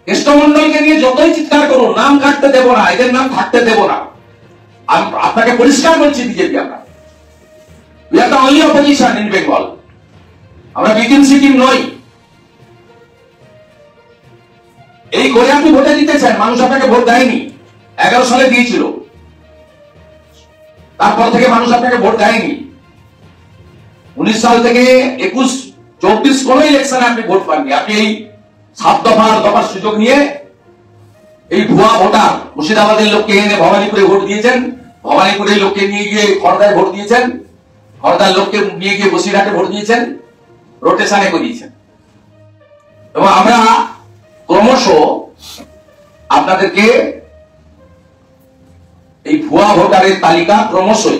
কৃষ্ণমন্ডলকে নিয়ে যতই চিৎকার করুন, নাম কাটতে দেব না, এদের নাম থাকতে দেব না। আপনাকে পরিষ্কার বলছি, বিজেপি আমরা we are the only opposition in Bengal. আমরা বিটিন সিকিম নই। এই করে আপনি ভোটে জিতেছেন, মানুষ আপনাকে ভোট দেয়নি। 11 সালে দিয়েছিল, তারপর থেকে মানুষ আপনাকে ভোট দেয়নি। 19 সাল থেকে 21, 24 কোন ইলেকশনে আপনি ভোট পাননি। আপনি এই 7 দফার সুযোগ নিয়ে এই ভুয়া ভোটার মুর্শিদাবাদের লোককে এনে ভবানীপুরে ভোট দিয়েছেন, ভবানীপুরের লোককে নিয়ে গিয়ে খড়দায় ভোট দিয়েছেন, খড়দার লোককে নিয়ে গিয়ে বসিরহাটে ভোট দিয়েছেন, রোটেশনে করিয়েছেন। এবং আমরা ক্রমশ আপনাদেরকে এই ভুয়া ভোটারের তালিকা ক্রমশই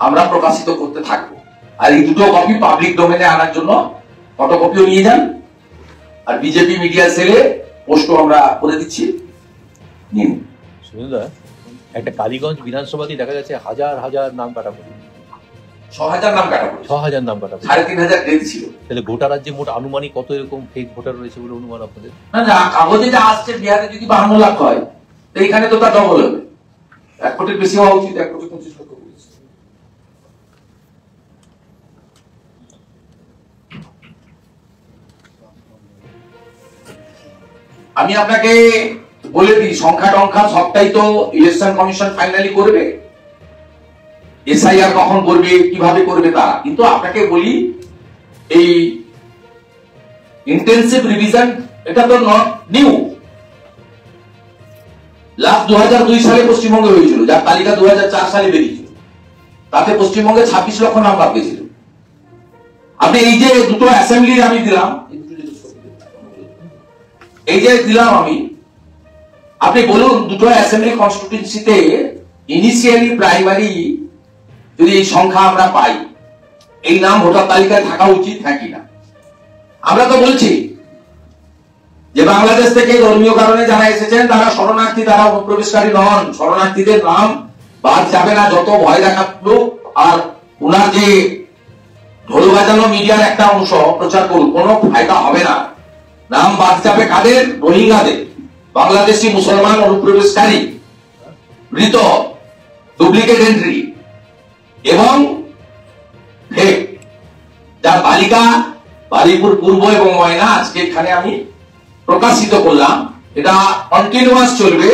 আমরা প্রকাশিত করতে থাকবো। আর এই দুটো কপি পাবলিক ডোমেনে আনার জন্য ফটোকপিও নিয়ে যান, আর বিজেপি মিডিয়া সেলে পোস্টও আমরা করে দিচ্ছি, নিন। সুনীলদা, একটা কালীগঞ্জ বিধানসভাতে দেখা যাচ্ছে হাজার হাজার নাম কাটা পড়ে, 6000 নাম কাটা পড়েছে, 6000 নাম কাটা পড়ে, 3500 ডেথ ছিল। তাহলে গোটা রাজ্যে মোট আনুমানিক কত এরকম ফেক ভোটার রয়েছে বলে অনুমান আপনাদের? না, কাগজে যা আসছে বিহারে যদি 52 লাখ হয়, তো এইখানে তো তা ডবল হবে, 1 কোটির বেশি হওয়া উচিত, 1,25,00,000। আমি আপনাকে বলে দিই, সংখ্যা টংখ্যা সবটাই তো ইলেকশন কমিশন ফাইনালি করবে, এসআইআর কখন করবে, কিভাবে করবে তা। কিন্তু আপনাকে বলি, এই ইন্টেনসিভ রিভিশন এটা তো নট নিউ। লাস্ট 2002 সালে পশ্চিমবঙ্গে হয়েছিল, যার তালিকা 2004 সালে বেরিয়েছিল। তাতে পশ্চিমবঙ্গে 26 লক্ষ নাম বাদ গেছিল। আপনি এই যে দুটো অ্যাসেম্বলি আমি দিলাম, আমি, আপনি বলুন দুটো অ্যাসেম্বলি কনস্টিটিউয়েন্সিতে ইনিশিয়ালি প্রাইমারি যদি এই সংখ্যা আমরা পাই, এই নাম ভোটার তালিকায় থাকা উচিত, হ্যাঁ কিনা? আমরা তো বলছি যে বাংলাদেশ থেকে ধর্মীয় কারণে যারা এসেছেন তারা শরণার্থী, তারা অনুপ্রবেশকারী নন। শরণার্থীদের নাম বাদ যাবে না, যত ভয় দেখালো। আর ওনার যে ঢোল বাজানো মিডিয়ার একটা অংশ প্রচার করুক, কোনো ফায়দা হবে না। নাম বাদ যাবে কাদের? রোহিঙ্গাদের, বাংলাদেশি মুসলমান অনুপ্রবেশকারী, মৃত, ডুপ্লিকেট এন্ট্রি এবং ফেক, যার তালিকা বালিপুর পূর্ব এবং ময়না আজকে এখানে আমি প্রকাশিত করলাম। এটা কন্টিনিউয়াস চলবে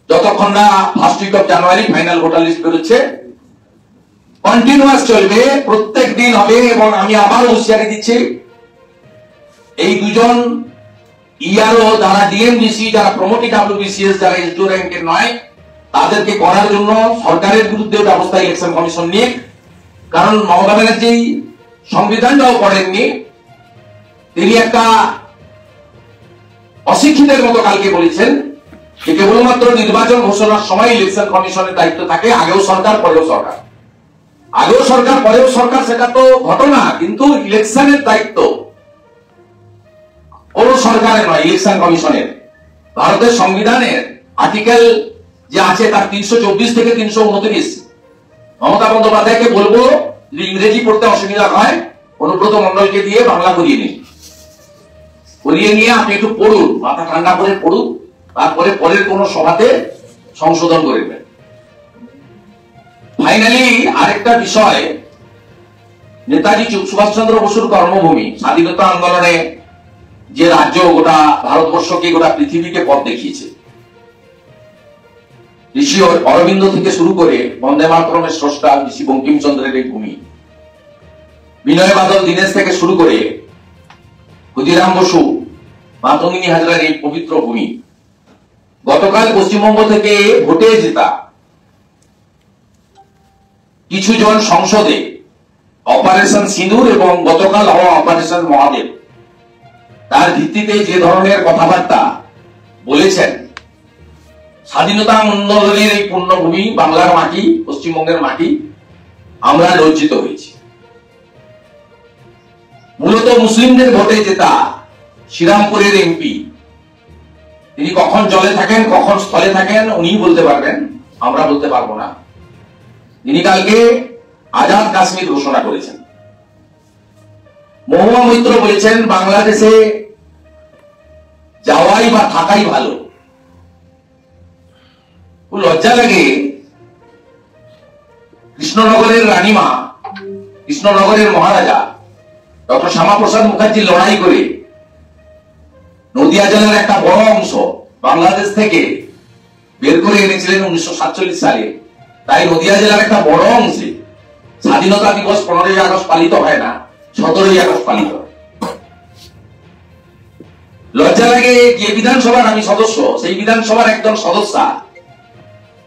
যতক্ষণ না first week of January final voter list বেরোচ্ছে। কন্টিনিউয়াস চলবে, প্রত্যেক দিন হবে। এবং আমি আবার হুঁশিয়ারি দিচ্ছি, এই দুজন ইআরও যারা ডিএমডিসি, যারা প্রমোটি ডাব্লিউবিসিএস, যারা এসডিও র্যাঙ্কের নয়, তাদেরকে করার জন্য সরকারের বিরুদ্ধে ব্যবস্থা ইলেকশন কমিশন নিয়ে। কারণ মমতা ব্যানার্জি সংবিধানটাও পড়েননি, তিনি একটা অশিক্ষিতের মতো কালকে বলেছেন যে কেবলমাত্র নির্বাচন ঘোষণার সময় ইলেকশন কমিশনের দায়িত্ব থাকে। আগেও সরকার, পরেও সরকার, আগেও সরকার, পরেও সরকার, সেটা তো ঘটনা। কিন্তু ইলেকশনের দায়িত্ব কোন সরকারের নয়, ইলেকশন কমিশনের। ভারতের সংবিধানের আর্টিকেল যে আছে তার 324 থেকে 329। মমতা বন্দ্যোপাধ্যায়কে বলবো, যদি ইংরেজি পড়তে অসুবিধা হয়, অনুব্রত মন্ডলকে দিয়ে বাংলা করিয়ে নিন, করিয়ে নিয়ে আপনি একটু পড়ুন, মাথা ঠান্ডা করে পড়ুন, তারপরে পরের কোন সভাতে সংশোধন করে নেবেন। ফাইনালি আরেকটা বিষয়, নেতাজি সুভাষচন্দ্র বসুর কর্মভূমি, স্বাধীনতা আন্দোলনে যে রাজ্য গোটা ভারতবর্ষকে, গোটা পৃথিবীকে পথ দেখিয়েছে, ঋষি অরবিন্দ থেকে শুরু করে বন্দে মাতরমের স্রষ্টা ঋষি বঙ্কিমচন্দ্রের এই ভূমি, বিনয় বাদল দীনেশ থেকে শুরু করে ক্ষুদিরাম বসু, মাতঙ্গিনী হাজরার এই পবিত্র ভূমি। গতকাল পশ্চিমবঙ্গ থেকে ভোটে জেতা কিছু জন সংসদে অপারেশন সিঁদুর এবং গতকাল হওয়া অপারেশন মহাদেব, তার ভিত্তিতে যে ধরনের কথাবার্তা বলেছেন, স্বাধীনতা আন্দোলনের এই পূর্ণভূমি বাংলার মাটি, পশ্চিমবঙ্গের মাটি, আমরা লজ্জিত হয়েছি। মূলত মুসলিমদের ভোটে জেতা শ্রীরামপুরের এমপি, তিনি কখন জলে থাকেন, কখন স্থলে থাকেন উনি বলতে পারবেন, আমরা বলতে পারবো না। তিনি কালকে আজাদ কাশ্মীর ঘোষণা করেছেন। মহুয়া মৈত্র বলেছেন বাংলাদেশে যাওয়াই বা থাকাই ভালো। খুব লজ্জা লাগে কৃষ্ণনগরের রানীমা, কৃষ্ণনগরের মহারাজা ডক্টর শ্যামাপ্রসাদ মুখার্জি লড়াই করে নদিয়া জেলার একটা বড় অংশ বাংলাদেশ থেকে বের করে এনেছিলেন 1947 সালে। তাই নদিয়া জেলার একটা বড় অংশে স্বাধীনতা দিবস 15ই আগস্ট পালিত হয় না, 17ই আগস্ট পালিত হয়। লজ্জা লাগে যে বিধানসভার আমি সদস্য, সেই বিধানসভার একজন সদস্যা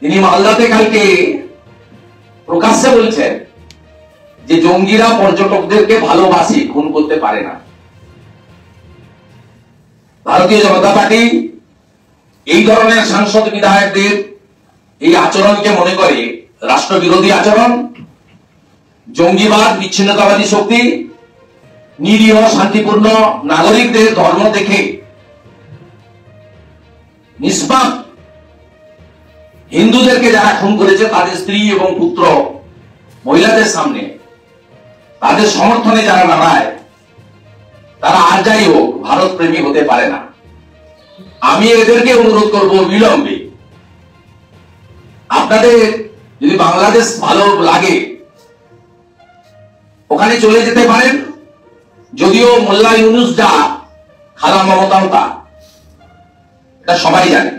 তিনি মালদাতে কালকে প্রকাশ্যে বলছেন যে জঙ্গিরা পর্যটকদেরকে ভালোবাসে, খুন করতে পারে না। ভারতীয় জনতা পার্টি এই ধরনের সাংসদ বিধায়কদের এই আচরণকে মনে করে রাষ্ট্রবিরোধী আচরণ, জঙ্গিবাদ, বিচ্ছিন্নতাবাদী শক্তি, নিরীহ শান্তিপূর্ণ নাগরিকদের ধর্ম দেখে নিষ্পাপ হিন্দুদেরকে যারা খুন করেছে তাদের স্ত্রী এবং পুত্র মহিলাদের সামনে তাদের সমর্থনে যারা দাঁড়ায় তারা আর যাই হোক ভারত প্রেমী হতে পারে না। আমি এদেরকে অনুরোধ করব বিলম্বে আপনাদের যদি বাংলাদেশ ভালো লাগে ওখানে চলে যেতে পারেন। যদিও মোল্লা ইউনুস যা, খালা মমতাও তা, এটা সবাই জানে,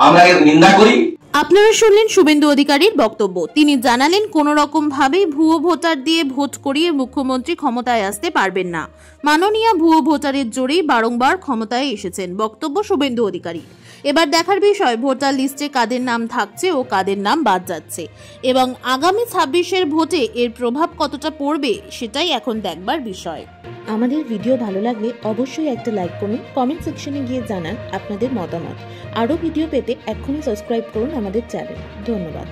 আমরা এর নিন্দা করি। আপনারা শুনলেন শুভেন্দু অধিকারীর বক্তব্য। তিনি জানালেন কোনো রকম ভাবেই ভুয়ো ভোটার দিয়ে ভোট করিয়ে মুখ্যমন্ত্রী ক্ষমতায় আসতে পারবেন না। মাননীয় ভুয়ো ভোটারের জোরেই বারংবার ক্ষমতায় এসেছেন, বক্তব্য শুভেন্দু অধিকারী। এবার দেখার বিষয় ভোটার লিস্টে কাদের নাম থাকছে ও কাদের নাম বাদ যাচ্ছে এবং আগামী 26-এর ভোটে এর প্রভাব কতটা পড়বে সেটাই এখন দেখবার বিষয়। আমাদের ভিডিও ভালো লাগলে অবশ্যই একটা লাইক করুন, কমেন্ট সেকশনে গিয়ে জানান আপনাদের মতামত। আরও ভিডিও পেতে এক্ষুনি সাবস্ক্রাইব করুন আমাদের চ্যানেল। ধন্যবাদ।